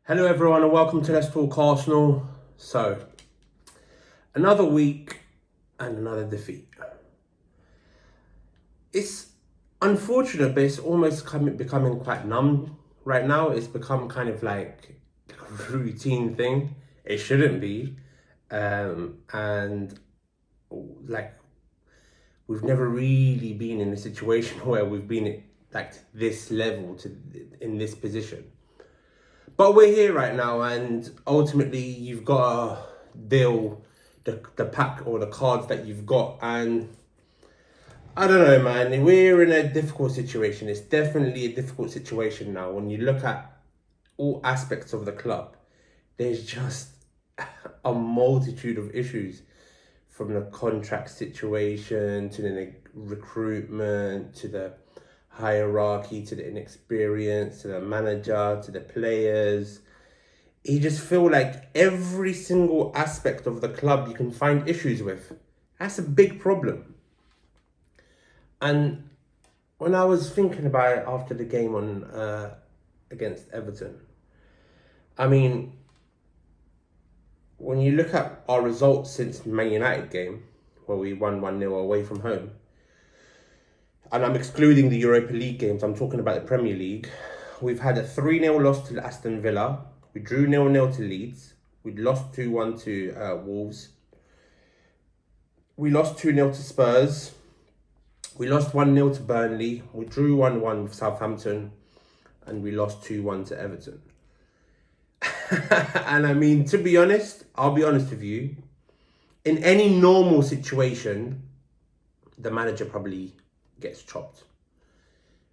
Hello everyone and welcome to Let's Talk Arsenal. So, another week and another defeat. It's unfortunate, but it's almost becoming quite numb right now. It's become kind of like a routine thing. It shouldn't be. And like, we've never really been in a situation where we've been at like this level in this position. But we're here right now, and ultimately you've got to deal the pack or the cards that you've got. And I don't know, man, we're in a difficult situation. It's definitely a difficult situation now. When you look at all aspects of the club, there's just a multitude of issues, from the contract situation to the recruitment to the hierarchy to the inexperience to the manager to the players. You just feel like every single aspect of the club you can find issues with. That's a big problem. And when I was thinking about it after the game on against Everton, I mean, when you look at our results since the Man United game, where we won 1-0 away from home, and I'm excluding the Europa League games, I'm talking about the Premier League, we've had a 3-0 loss to Aston Villa, we drew 0-0 to Leeds, we lost 2-1 to Wolves, we lost 2-0 to Spurs, we lost 1-0 to Burnley, we drew 1-1 with Southampton, and we lost 2-1 to Everton. And I mean, to be honest, I'll be honest with you, in any normal situation, the manager probably gets chopped.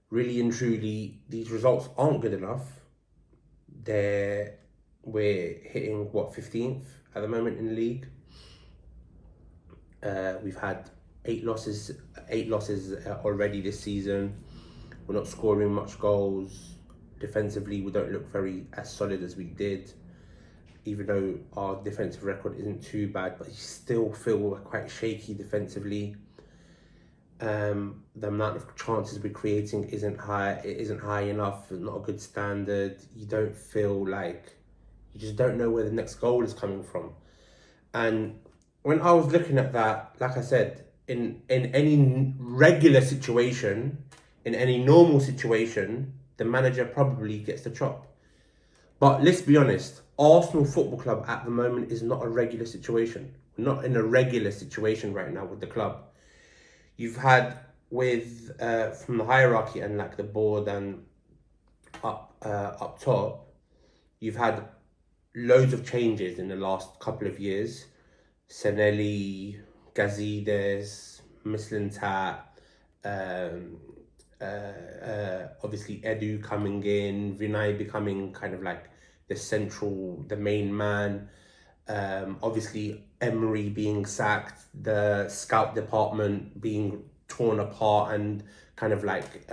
Really and truly, these results aren't good enough. We're hitting 15th at the moment in the league. We've had eight losses already this season. We're not scoring much goals. Defensively, we don't look as solid as we did, even though our defensive record isn't too bad, but you still feel quite shaky defensively. The amount of chances we're creating isn't high. It isn't high enough. Not a good standard. You don't feel like, you just don't know where the next goal is coming from. And when I was looking at that, like I said, in any regular situation, in any normal situation, the manager probably gets the chop. But let's be honest, Arsenal Football Club at the moment is not a regular situation. We're not in a regular situation right now with the club. You've had from the hierarchy and like the board and up top, you've had loads of changes in the last couple of years. Senelli, Gazidis, Mislintat, obviously Edu coming in, Vinay becoming kind of like the main man. Obviously Emery being sacked, the scout department being torn apart and kind of like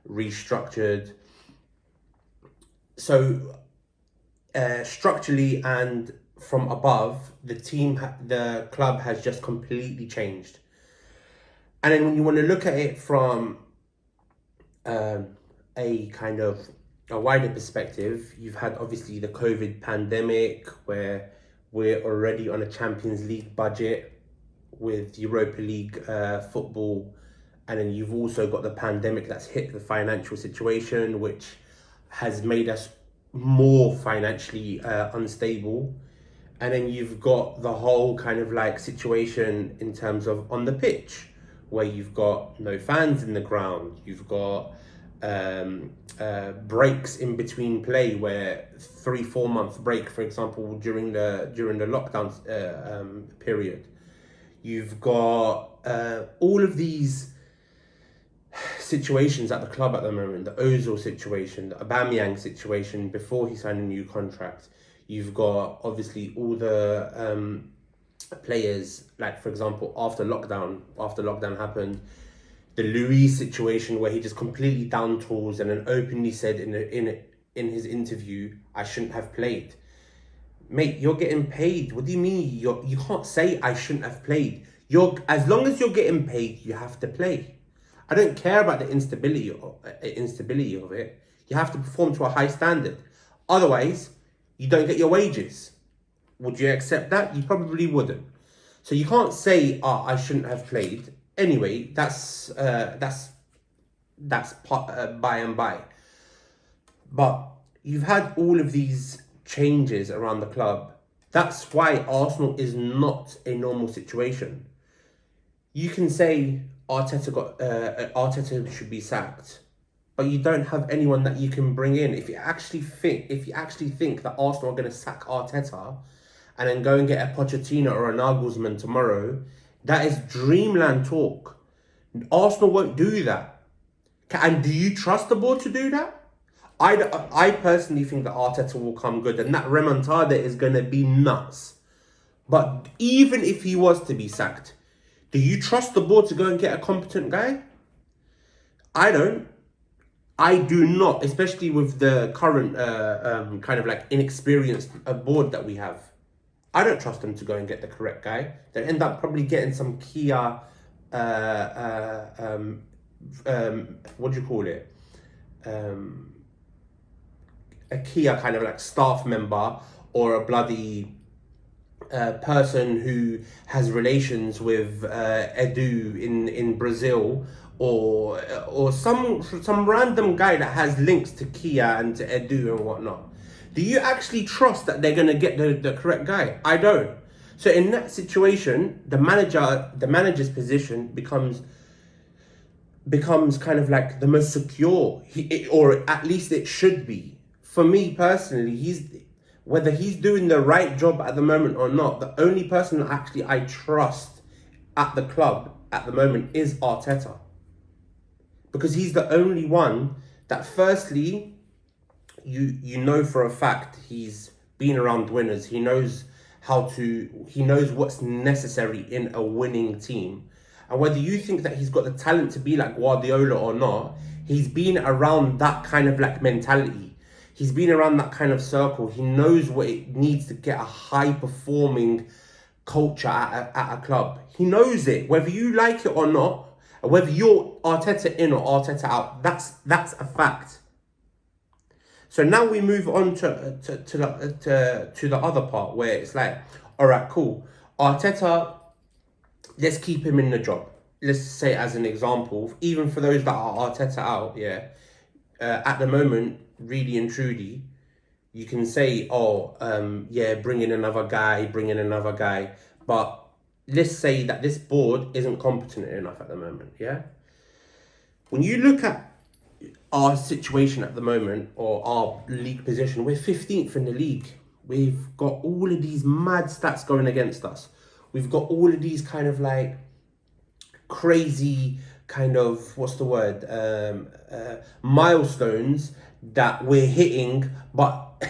restructured. So structurally and from above, the club has just completely changed. And then when you want to look at it from a kind of a wider perspective, you've had obviously the COVID pandemic, where we're already on a Champions League budget with Europa League football. And then you've also got the pandemic that's hit the financial situation, which has made us more financially unstable. And then you've got the whole kind of like situation in terms of on the pitch, where you've got no fans in the ground, you've got breaks in between play, where 3-4 month break, for example, during the lockdown period. You've got all of these situations at the club at the moment, the Ozil situation, the Aubameyang situation before he signed a new contract. You've got obviously all the players, like for example, after lockdown happened, the Luis situation where he just completely down tools and then openly said in his interview, I shouldn't have played. Mate, you're getting paid. What do you mean? You can't say I shouldn't have played. As long as you're getting paid, you have to play. I don't care about the instability of it. You have to perform to a high standard. Otherwise, you don't get your wages. Would you accept that? You probably wouldn't. So you can't say, I shouldn't have played. Anyway, that's by and by. But you've had all of these changes around the club. That's why Arsenal is not a normal situation. You can say Arteta should be sacked, but you don't have anyone that you can bring in. If you actually think that Arsenal are going to sack Arteta and then go and get a Pochettino or a Nagelsmann tomorrow, that is dreamland talk. Arsenal won't do that. And do you trust the board to do that? I personally think that Arteta will come good, and that remontada is going to be nuts. But even if he was to be sacked, do you trust the board to go and get a competent guy? I don't. I do not, especially with the current kind of like inexperienced board that we have. I don't trust them to go and get the correct guy. They'll end up probably getting some Kia, what do you call it? A Kia kind of like staff member, or a bloody person who has relations with Edu in Brazil, or some random guy that has links to Kia and to Edu and whatnot. Do you actually trust that they're gonna get the correct guy? I don't. So in that situation, the manager's position becomes kind of like the most secure, or at least it should be. For me personally, whether he's doing the right job at the moment or not, the only person that actually I trust at the club at the moment is Arteta. Because he's the only one that, firstly, you know for a fact he's been around winners. He knows what's necessary in a winning team. And whether you think that he's got the talent to be like Guardiola or not, he's been around that kind of like mentality. He's been around that kind of circle. He knows what it needs to get a high-performing culture at a club. He knows it, whether you like it or not, whether you're Arteta in or Arteta out. That's a fact. So now we move on to the other part, where it's like, all right, cool. Arteta, let's keep him in the job. Let's say, as an example, even for those that are Arteta out, at the moment, really and truly, you can say, bring in another guy. But let's say that this board isn't competent enough at the moment, yeah? When you look at our situation at the moment, or our league position, we're 15th in the league. We've got all of these mad stats going against us. We've got all of these kind of like crazy kind of, milestones that we're hitting, but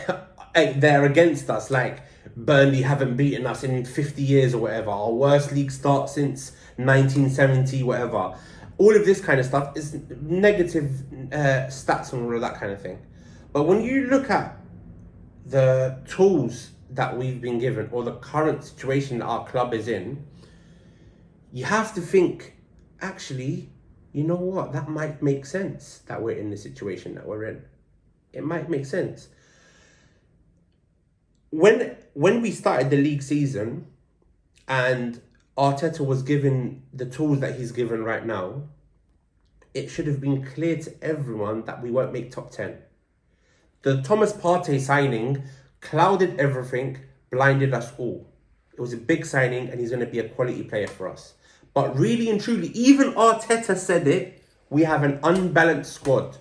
they're against us. Like, Burnley haven't beaten us in 50 years or whatever. Our worst league start since 1970, whatever. All of this kind of stuff is negative stats and all of that kind of thing. But when you look at the tools that we've been given, or the current situation that our club is in, you have to think, actually, you know what? That might make sense that we're in the situation that we're in. It might make sense. When we started the league season and Arteta was given the tools that he's given right now, it should have been clear to everyone that we won't make top 10. The Thomas Partey signing clouded everything, blinded us all. It was a big signing and he's going to be a quality player for us. But really and truly, even Arteta said it, we have an unbalanced squad.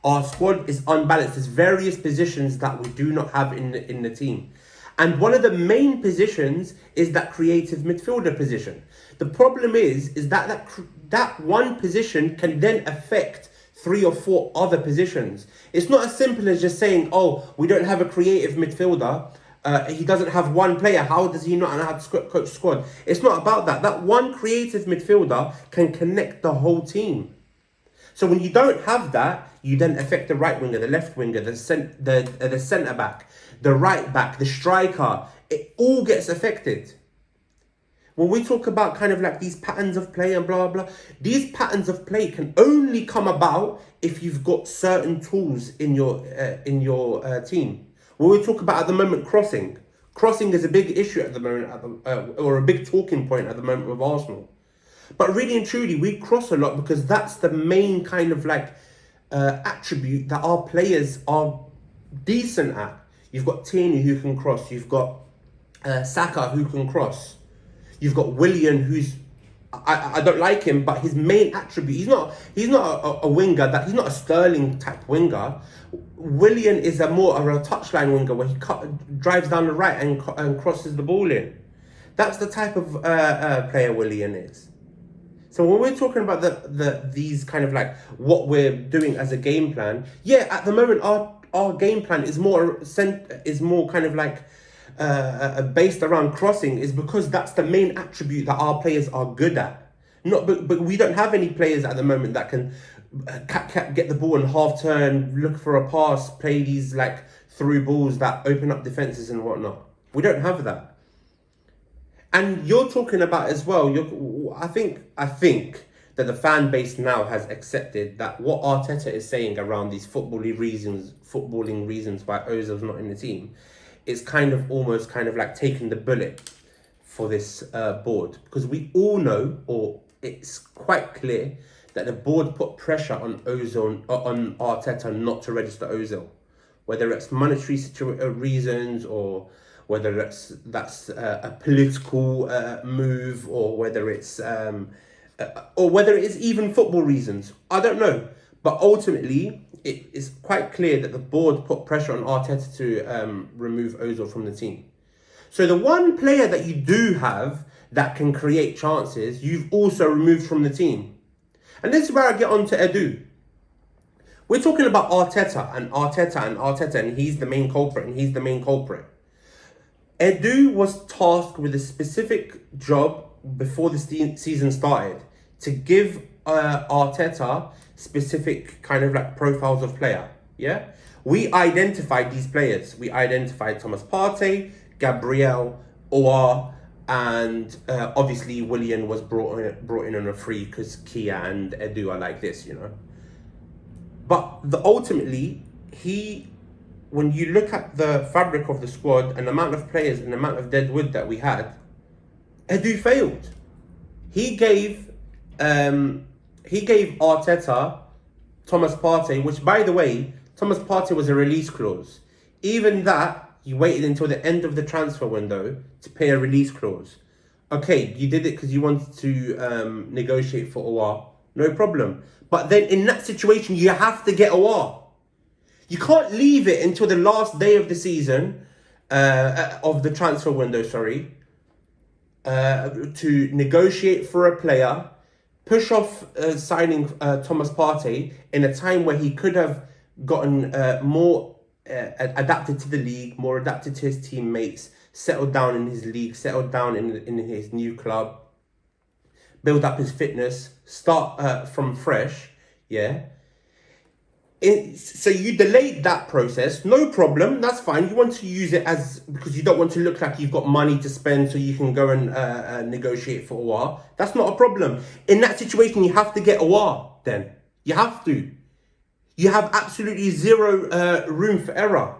Our squad is unbalanced. There's various positions that we do not have in the team. And one of the main positions is that creative midfielder position. The problem is that one position can then affect 3 or 4 other positions. It's not as simple as just saying, we don't have a creative midfielder. He doesn't have one player. How does he not know how to coach squad? It's not about that. That one creative midfielder can connect the whole team. So when you don't have that, you then affect the right winger, the left winger, the centre back, the right back, the striker. It all gets affected. When we talk about kind of like these patterns of play and blah, blah, blah, these patterns of play can only come about if you've got certain tools in your team. When we talk about at the moment crossing is a big issue at the moment, or a big talking point at the moment with Arsenal. But really and truly, we cross a lot because that's the main kind of like attribute that our players are decent at. You've got Tierney who can cross. You've got Saka who can cross. You've got Willian who's I don't like him, but his main attribute, he's not a winger, that he's not a Sterling type winger. Willian is more of a touchline winger where he drives down the right and crosses the ball in. That's the type of player Willian is. So when we're talking about these kind of like what we're doing as a game plan, yeah, at the moment our game plan is more kind of like based around crossing, is because that's the main attribute that our players are good at. But we don't have any players at the moment that can get the ball in half turn, look for a pass, play these like through balls that open up defenses and whatnot. We don't have that. And you're talking about as well. I think that the fan base now has accepted that what Arteta is saying around these footballing reasons why Ozil's not in the team is kind of almost kind of like taking the bullet for this board, because we all know, or it's quite clear, that the board put pressure on Arteta not to register Ozil, whether it's monetary reasons or whether that's a political move, or whether it's even football reasons. I don't know, but ultimately it is quite clear that the board put pressure on Arteta to remove Ozil from the team. So the one player that you do have that can create chances, you've also removed from the team. And this is where I get on to Edu. We're talking about Arteta, and he's the main culprit, Edu was tasked with a specific job before the season started to give Arteta specific kind of like profiles of player. Yeah, we identified these players. We identified Thomas Partey, Gabriel, Oar, and obviously Willian was brought in on a free because Kia and Edu are like this, you know. But ultimately, when you look at the fabric of the squad and the amount of players and the amount of deadwood that we had, Edu failed. He gave Arteta Thomas Partey, which, by the way, Thomas Partey was a release clause. Even that, you waited until the end of the transfer window to pay a release clause. Okay, you did it because you wanted to negotiate for Aouar. No problem. But then in that situation, you have to get Aouar. You can't leave it until the last day of the season, of the transfer window, to negotiate for a player, push off signing Thomas Partey in a time where he could have gotten more adapted to the league, more adapted to his teammates, settled down in his league, settled down in his new club, build up his fitness, start from fresh, yeah. So you delayed that process, no problem, that's fine. You want to use it because you don't want to look like you've got money to spend so you can go and negotiate for Aouar. That's not a problem. In that situation, you have to get Aouar then. You have to. You have absolutely zero room for error.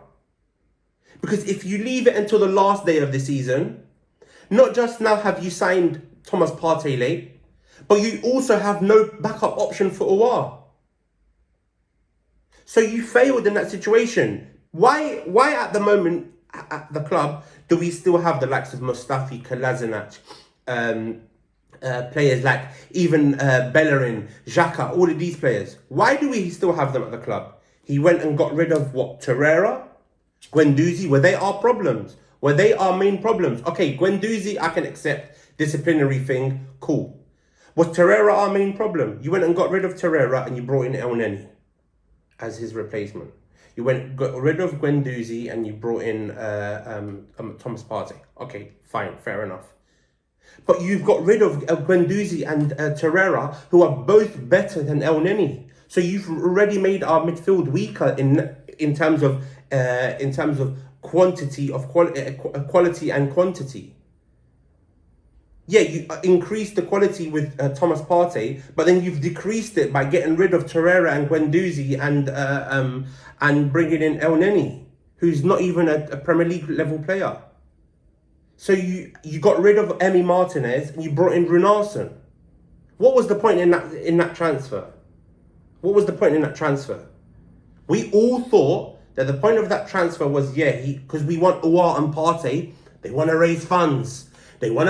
Because if you leave it until the last day of the season, not just now have you signed Thomas Partey late, but you also have no backup option for Aouar. So you failed in that situation. Why at the moment at the club do we still have the likes of Mustafi, Kolasinac, players like even Bellerin, Xhaka, all of these players? Why do we still have them at the club? He went and got rid of what? Torreira, Guendouzi. Were they our problems? Were they our main problems? Okay, Guendouzi, I can accept, disciplinary thing, cool. Was Torreira our main problem? You went and got rid of Torreira and you brought in El Neni as his replacement. You got rid of Guendouzi and you brought in Thomas Partey. Okay, fine, fair enough. But you've got rid of Guendouzi and Torreira, who are both better than El Neni. So you've already made our midfield weaker in terms of quality and quantity. Yeah, you increased the quality with Thomas Partey, but then you've decreased it by getting rid of Torreira and Guendouzi and bringing in El Neni. who's not even a Premier League level player. So you got rid of Emi Martinez and you brought in Runarsson. What was the point in that transfer? What was the point in that transfer? We all thought that the point of that transfer was, because we want Aouar and Partey, they want to raise funds. They want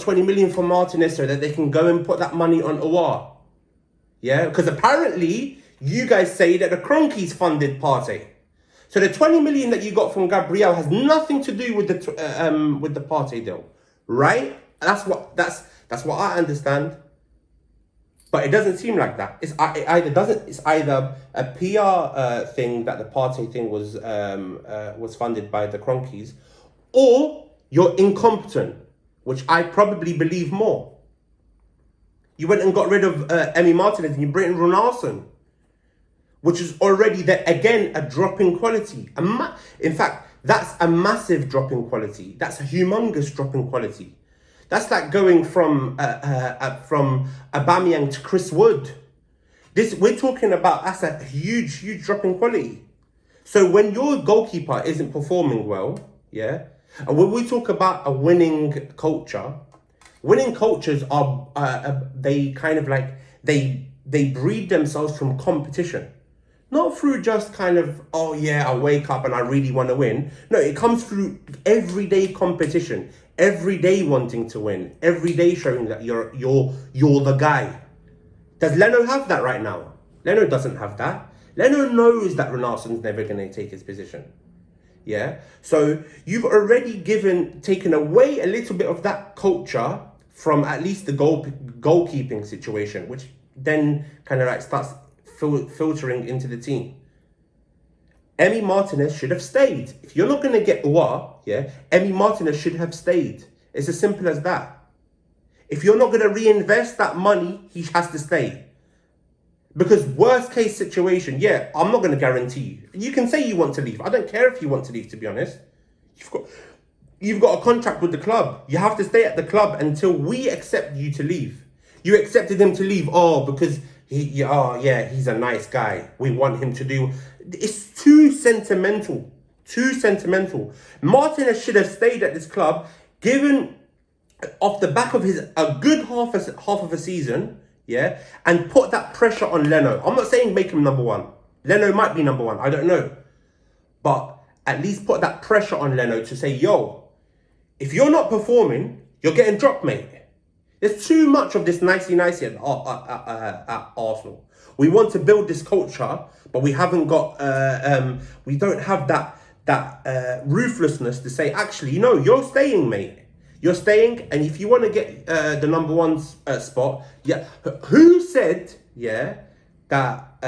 20 million for Martinez so that they can go and put that money on Aouar. Yeah, because apparently you guys say that the Cronkies funded Partey. So the 20 million that you got from Gabriel has nothing to do with the Partey deal, right? That's what I understand. But it doesn't seem like that. It's either a PR thing that the Partey thing was funded by the Cronkies, or you're incompetent, which I probably believe more. You went and got rid of Emi Martinez and you brought in Runarsson, which is already again a drop in quality. In fact, that's a massive drop in quality. That's a humongous drop in quality. That's like going from Aubameyang to Chris Wood. We're talking about, that's a huge drop in quality. So when your goalkeeper isn't performing well, yeah, and when we talk about a winning cultures are they kind of like they breed themselves from competition. Not through just kind of, oh yeah, I wake up and I really want to win. No, it comes through everyday competition, every day wanting to win, every day showing that you're the guy. Does Leno have that right now? Leno doesn't have that. Leno knows that Renarsson's never going to take his position. Yeah? So you've already taken away a little bit of that culture from at least the goalkeeping situation, which then kind of like starts filtering into the team. Emi Martinez should have stayed. If you're not going to get Aouar, yeah, Emi Martinez should have stayed. It's as simple as that. If you're not going to reinvest that money, he has to stay. Because worst case situation, yeah, I'm not going to guarantee you. You can say you want to leave. I don't care if you want to leave, to be honest. You've got a contract with the club. You have to stay at the club until we accept you to leave. You accepted him to leave, because he's a nice guy. We want him to do. It's too sentimental. Martinez should have stayed at this club, given off the back of a good half of a season, yeah, and put that pressure on Leno. I'm not saying make him number one. Leno might be number one. I don't know, but at least put that pressure on Leno to say, yo, if you're not performing, you're getting dropped, mate. There's too much of this nicey-nicey at Arsenal. We want to build this culture, but we haven't got, we don't have that ruthlessness to say, actually, no, you're staying, mate. You're staying, and if you want to get the number one spot, yeah. Who said, yeah, that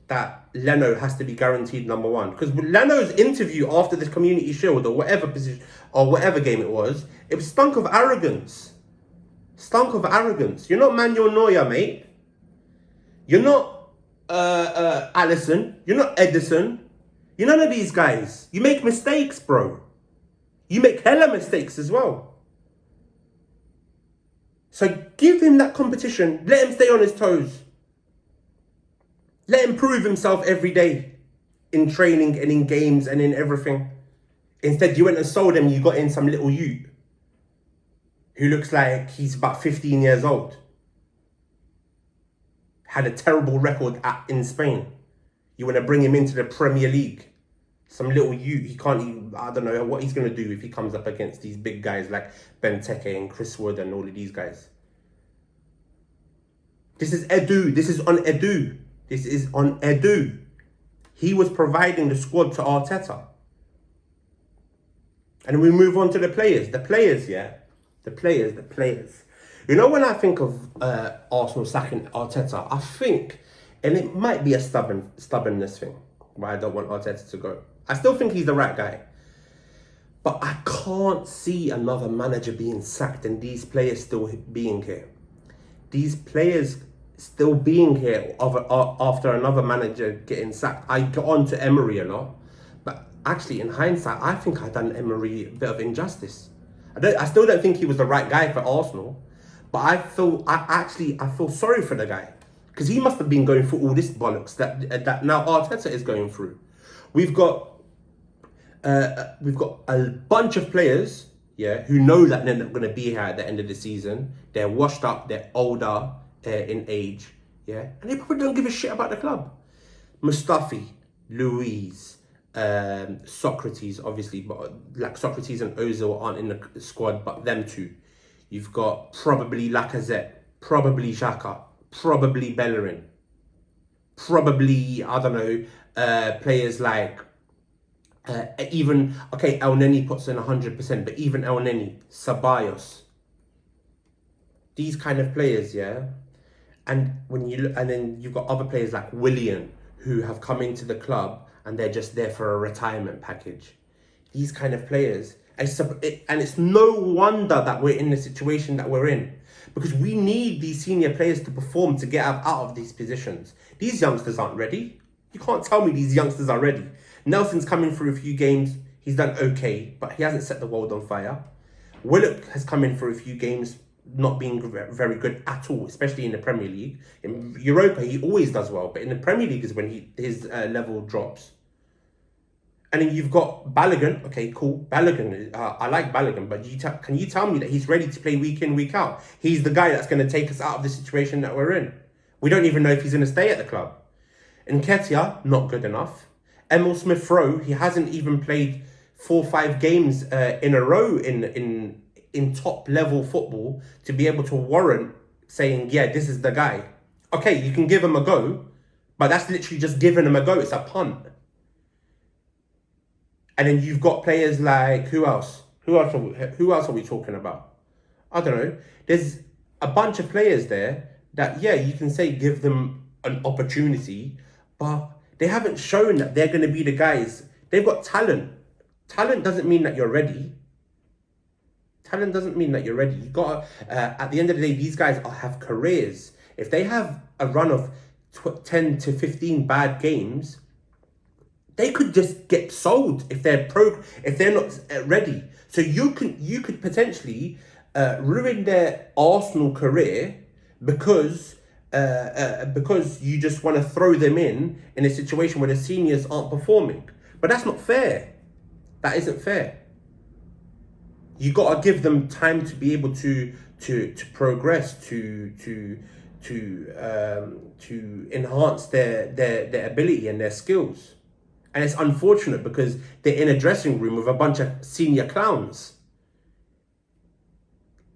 that Leno has to be guaranteed number one? Because Leno's interview after the Community Shield or whatever position or whatever game it was stunk of arrogance. You're not Manuel Neuer, mate. You're not Alisson. You're not Edison. You're none of these guys. You make mistakes, bro. You make hella mistakes as well. So give him that competition. Let him stay on his toes. Let him prove himself every day in training and in games and in everything. Instead, you went and sold him. You got in some little Ute who looks like he's about 15 years old. Had a terrible record in Spain. You want to bring him into the Premier League. Some little Ute, he can't even, I don't know what he's going to do if he comes up against these big guys like Benteke and Chris Wood and all of these guys. This is Edu. This is on Edu. He was providing the squad to Arteta. And we move on to the players. The players. You know, when I think of Arsenal sacking Arteta, I think, and it might be a stubbornness thing, why I don't want Arteta to go. I still think he's the right guy. But I can't see another manager being sacked and these players still being here. These players still being here after another manager getting sacked. I got on to Emery a lot. But actually, in hindsight, I think I've done Emery a bit of injustice. I still don't think he was the right guy for Arsenal. But I feel sorry for the guy. Because he must have been going through all this bollocks that now Arteta is going through. We've got We've got a bunch of players, yeah, who know that they're not going to be here at the end of the season. They're washed up, they're older in age, yeah, and they probably don't give a shit about the club. Mustafi, Louise, Socrates, obviously, but like Socrates and Ozil aren't in the squad, but them two. You've got probably Lacazette, probably Xhaka, probably Bellerin, probably, I don't know, players like even, okay, El Neni puts in 100%, but even El Neni, Ceballos, these kind of players, yeah. And when you look, and then you've got other players like Willian who have come into the club and they're just there for a retirement package. These kind of players, and it's no wonder that we're in the situation that we're in, because we need these senior players to perform to get out of these positions. These youngsters aren't ready. You can't tell me these youngsters are ready. Nelson's coming through a few games. He's done okay, but he hasn't set the world on fire. Willock has come in for a few games, not being very good at all, especially in the Premier League. In Europa, he always does well, but in the Premier League is when his level drops. And then you've got Balogun. Okay, cool. Balogun, I like Balogun, but can you tell me that he's ready to play week in, week out? He's the guy that's going to take us out of the situation that we're in. We don't even know if he's going to stay at the club. Nketiah, not good enough. Emil Smith-Rowe, he hasn't even played 4 or 5 games in a row in top level football to be able to warrant saying, yeah, this is the guy. Okay, you can give him a go, but that's literally just giving him a go. It's a punt. And then you've got players like, who else? Who else are we talking about? I don't know. There's a bunch of players there that, yeah, you can say give them an opportunity, but they haven't shown that they're going to be the guys. They've got talent. Talent doesn't mean that you're ready. Talent doesn't mean that you're ready. You got at the end of the day, these guys have careers. If they have a run of 10 to 15 bad games, they could just get sold if they're not ready. So you could potentially ruin their Arsenal career because you just want to throw them in a situation where the seniors aren't performing. But that's not fair. That isn't fair. You got to give them time to be able to progress, to enhance their ability and their skills. And it's unfortunate because they're in a dressing room with a bunch of senior clowns.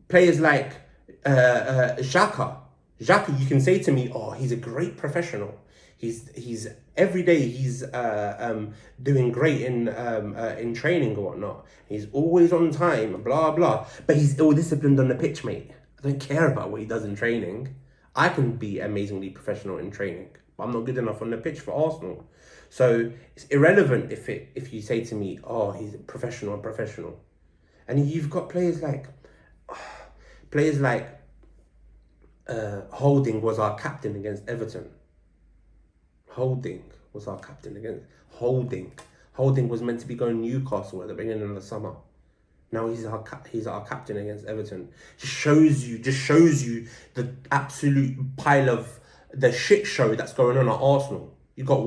Players like Xhaka. Xhaka, you can say to me, oh, he's a great professional. He's every day he's doing great in training or whatnot. He's always on time, blah blah. But he's ill-disciplined on the pitch, mate. I don't care about what he does in training. I can be amazingly professional in training, but I'm not good enough on the pitch for Arsenal. So it's irrelevant if you say to me, oh, he's a professional. And you've got players like Holding was our captain against Everton. Holding was meant to be going Newcastle at the beginning of the summer. Now he's our captain against Everton. Just shows you the absolute pile of the shit show that's going on at Arsenal. You've got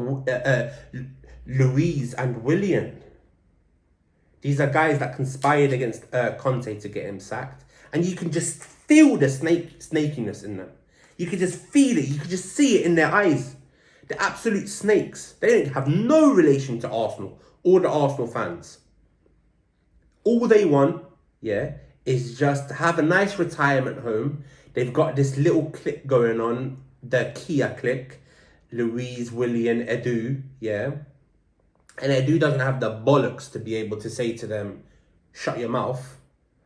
Louise and Willian. These are guys that conspired against Conte to get him sacked. And you can just feel the snakiness in them. You can just feel it. You can just see it in their eyes. The absolute snakes. They don't have no relation to Arsenal or the Arsenal fans. All they want, yeah, is just to have a nice retirement home. They've got this little clique going on, the Kia clique. Louise, Willian, Edu, yeah. And Edu doesn't have the bollocks to be able to say to them, shut your mouth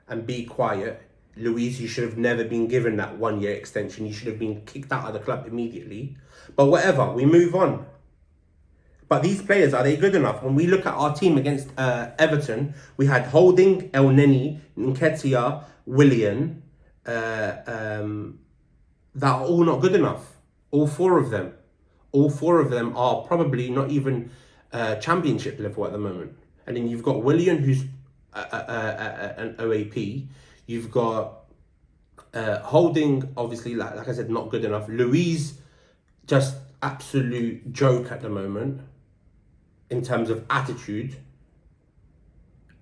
and be quiet. Louise, you should have never been given that 1-year extension. You should have been kicked out of the club immediately. But whatever, we move on. But these players, are they good enough? When we look at our team against Everton, we had Holding, El Neni, Nketiah, Willian, that are all not good enough. All four of them. All four of them are probably not even championship level at the moment. And then you've got Willian, who's an OAP. You've got Holding, obviously, like I said, not good enough. Louise, just absolute joke at the moment in terms of attitude.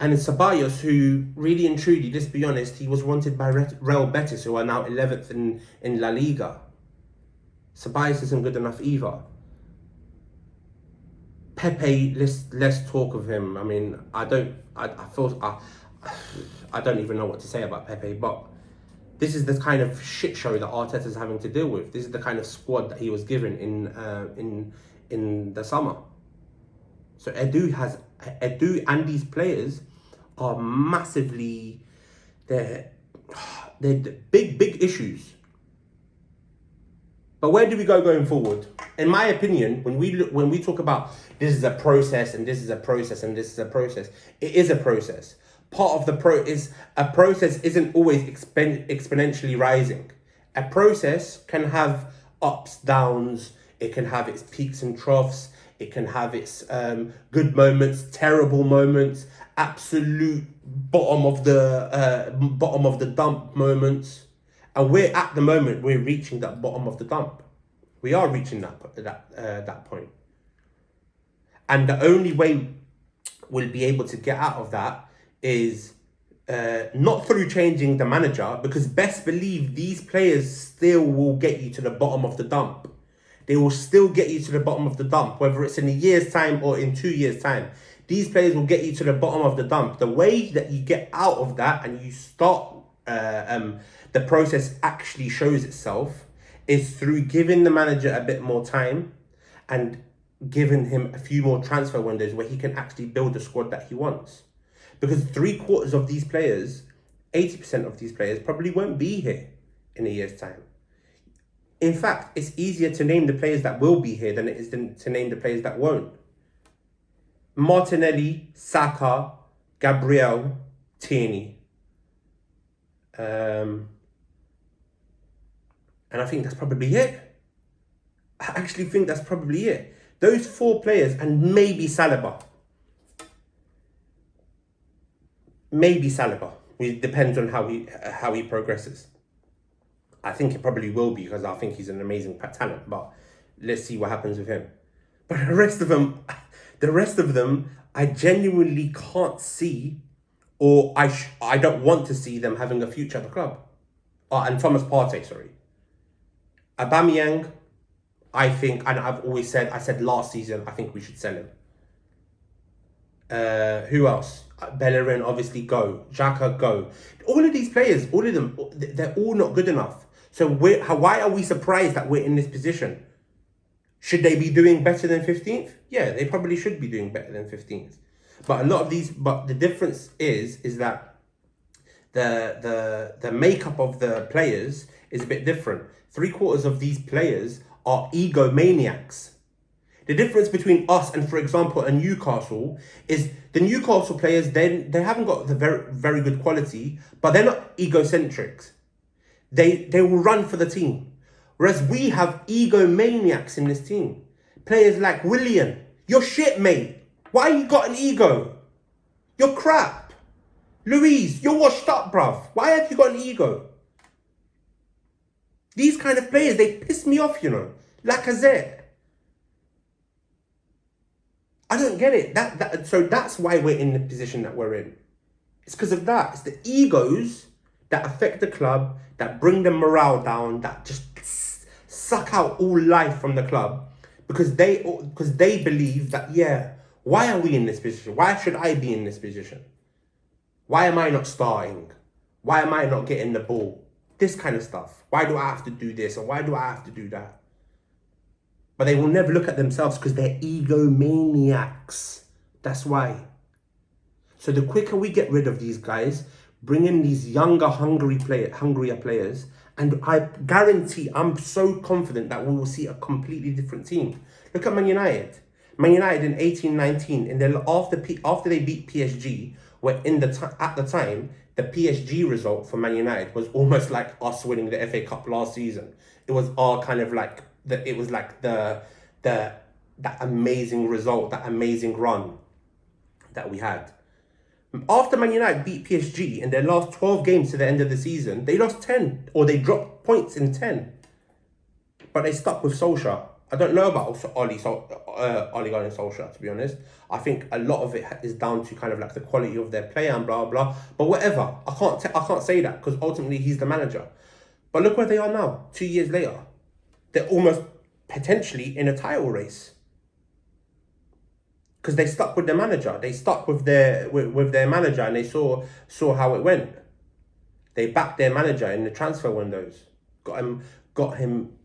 And Ceballos, who really and truly, let's be honest, he was wanted by Real Betis, who are now 11th in La Liga. Ceballos isn't good enough either. Pepe, let's talk of him. I mean, I don't even know what to say about Pepe, but this is the kind of shit show that Arteta's having to deal with. This is the kind of squad that he was given in the summer. So Edu and these players are massively, they're big issues. But where do we go going forward? In my opinion, when we talk about this is a process and this is a process and this is a process, it is a process. Part of the process isn't always exponentially rising. A process can have ups, downs. It can have its peaks and troughs. It can have its good moments, terrible moments, absolute bottom of the dump moments. And we're reaching that bottom of the dump. We are reaching that point. And the only way we'll be able to get out of that is not through changing the manager, because best believe these players still will get you to the bottom of the dump. They will still get you to the bottom of the dump, whether it's in a year's time or in 2 years' time. These players will get you to the bottom of the dump. The way that you get out of that and you start the process actually shows itself is through giving the manager a bit more time and giving him a few more transfer windows where he can actually build the squad that he wants. Because 3/4 of these players, 80% of these players probably won't be here in a year's time. In fact, it's easier to name the players that will be here than it is to name the players that won't. Martinelli, Saka, Gabriel, Tierney. And I think that's probably it. I actually think that's probably it. Those 4 players and maybe Saliba. Maybe Saliba. It depends on how he progresses. I think it probably will be, because I think he's an amazing talent. But let's see what happens with him. But the rest of them, I genuinely can't see, or I don't want to see them having a future at the club. And Thomas Partey, sorry. Aubameyang, I think, and I said last season, I think we should sell him. Who else? Bellerin, obviously, go. Xhaka, go. All of these players, all of them, they're all not good enough. So why are we surprised that we're in this position? Should they be doing better than 15th? Yeah, they probably should be doing better than 15th. But the difference is that the makeup of the players is a bit different. 3/4 of these players are egomaniacs. The difference between us and, for example, a Newcastle is the Newcastle players, they haven't got the very, very good quality, but they're not egocentrics. They will run for the team. Whereas we have egomaniacs in this team. Players like Willian. You're shit, mate. Why you got an ego? You're crap. Louise, you're washed up, bruv. Why have you got an ego? These kind of players, they piss me off, Lacazette. I don't get it. So that's why we're in the position that we're in. It's because of that. It's the egos that affect the club, that bring the morale down, that just suck out all life from the club, because they believe that, yeah, why are we in this position? Why should I be in this position? Why am I not starting? Why am I not getting the ball? This kind of stuff. Why do I have to do this, or why do I have to do that? But they will never look at themselves because they're egomaniacs. That's why. So the quicker we get rid of these guys, bring in these younger, hungrier players, and I guarantee, I'm so confident that we will see a completely different team. Look at Man United. Man United in 18-19, after they beat PSG, at the time, the PSG result for Man United was almost like us winning the FA Cup last season. It was our kind of like that amazing result, that amazing run that we had. After Man United beat PSG in their last 12 games to the end of the season, they lost 10, or they dropped points in 10. But they stuck with Solskjaer. I don't know about Ole Gunnar Solskjaer, to be honest. I think a lot of it is down to kind of like the quality of their player and blah blah. But whatever, I can't say that because ultimately he's the manager. But look where they are now. 2 years later, they're almost potentially in a title race because they stuck with their manager. They stuck with their manager, and they saw how it went. They backed their manager in the transfer windows. Got him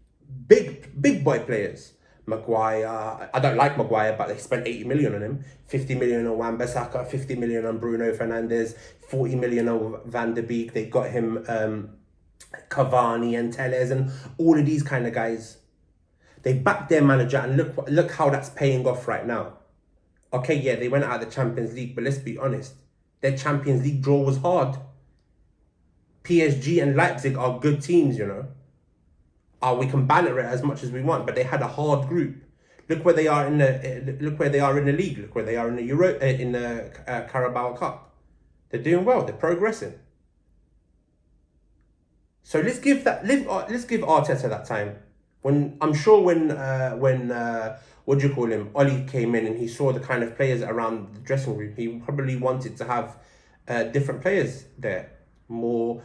big boy players. Maguire, I don't like Maguire, but they spent 80 million on him. 50 million on Wan-Bissaka, 50 million on Bruno Fernandes, 40 million on Van de Beek. They got him Cavani and Telles and all of these kind of guys. They backed their manager, and look how that's paying off right now. Okay, yeah, they went out of the Champions League, but let's be honest. Their Champions League draw was hard. PSG and Leipzig are good teams, you know. We can banter it as much as we want, but they had a hard group. Look where they are in the league. Look where they are in the Carabao Cup. They're doing well. They're progressing. So let's give Arteta that time. When what do you call him? Oli came in and he saw the kind of players around the dressing room. He probably wanted to have different players there, more.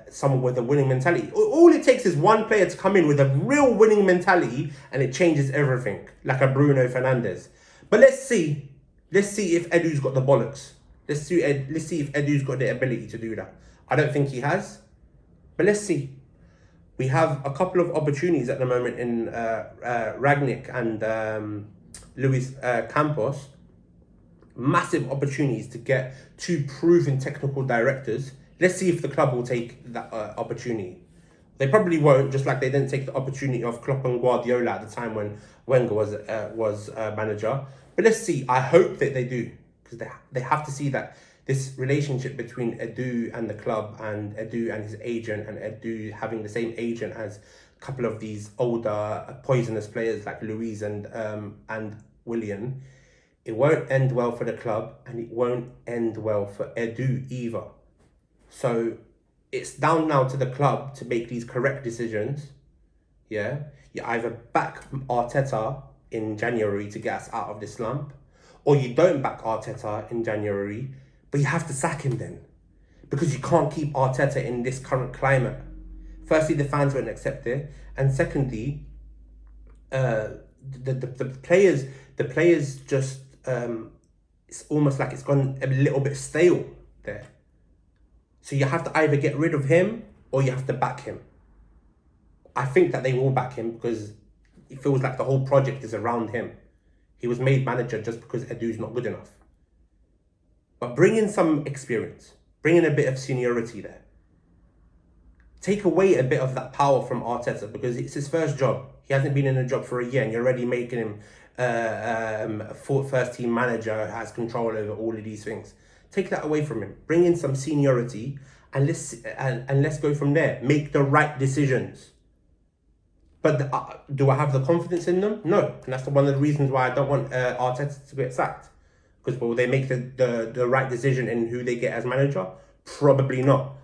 Someone with a winning mentality. All it takes is one player to come in with a real winning mentality, and it changes everything. Like a Bruno Fernandes. But let's see if Edu's got the bollocks. Let's see if Edu's got the ability to do that. I don't think he has, but let's see. We have a couple of opportunities at the moment in Ragnick and Luis Campos. Massive opportunities to get two proven technical directors. Let's see if the club will take that opportunity. They probably won't, just like they didn't take the opportunity of Klopp and Guardiola at the time when Wenger was manager. But let's see. I hope that they do, because they have to see that this relationship between Edu and the club, and Edu and his agent, and Edu having the same agent as a couple of these older poisonous players like Luis and Willian, it won't end well for the club, and it won't end well for Edu either. So it's down now to the club to make these correct decisions. Yeah, you either back Arteta in January to get us out of this slump, or you don't back Arteta in January, but you have to sack him then, because you can't keep Arteta in this current climate. Firstly, the fans won't accept it, and secondly, the players just it's almost like it's gone a little bit stale there. So you have to either get rid of him or you have to back him. I think that they will back him because it feels like the whole project is around him. He was made manager just because Edu's not good enough. But bring in some experience. Bring in a bit of seniority there. Take away a bit of that power from Arteta, because it's his first job. He hasn't been in a job for a year and you're already making him a first team manager, has control over all of these things. Take that away from him. Bring in some seniority, and let's go from there. Make the right decisions. But do I have the confidence in them? No, and that's one of the reasons why I don't want Arteta to get sacked. Because will they make the right decision in who they get as manager? Probably not.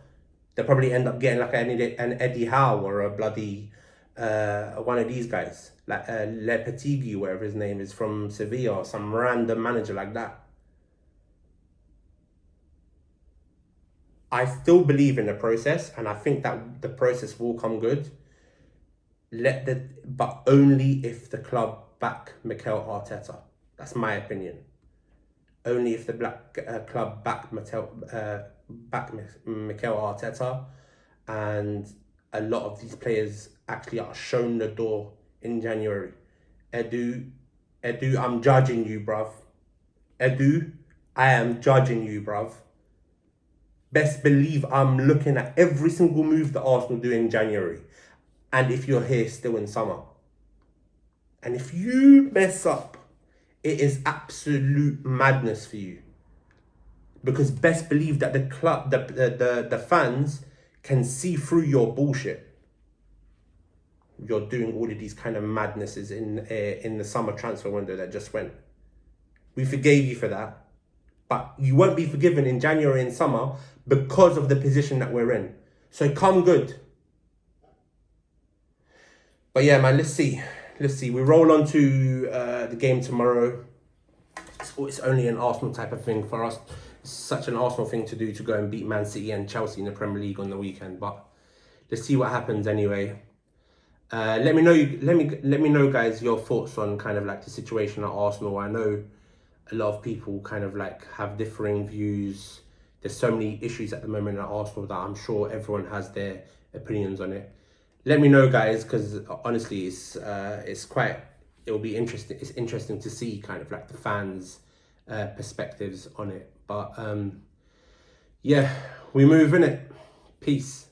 They'll probably end up getting like an Eddie Howe or a bloody one of these guys, like Lopetegui, whatever his name is, from Sevilla, or some random manager like that. I still believe in the process, and I think that the process will come good. But only if the club back Mikel Arteta. That's my opinion. Only if the club back Mikel Arteta, and a lot of these players actually are shown the door in January. Edu, I'm judging you, bruv. Edu, I am judging you, bruv. Best believe I'm looking at every single move that Arsenal do in January. And if you're here still in summer. And if you mess up, it is absolute madness for you. Because best believe that the club, the fans can see through your bullshit. You're doing all of these kind of madnesses in the summer transfer window that just went. We forgave you for that. But you won't be forgiven in January and summer because of the position that we're in. So come good. But yeah, man, let's see. let's see. We roll on to the game tomorrow. It's only an Arsenal type of thing for us. It's such an Arsenal thing to do, to go and beat Man City and Chelsea in the Premier League on the weekend. But let's see what happens anyway. Let me know, guys, your thoughts on kind of like the situation at Arsenal. I know a lot of people kind of like have differing views. There's so many issues at the moment at Arsenal that I'm sure everyone has their opinions on it. Let me know, guys, because honestly, it'll be interesting. It's interesting to see kind of like the fans' perspectives on it. But yeah, we move in it. Peace.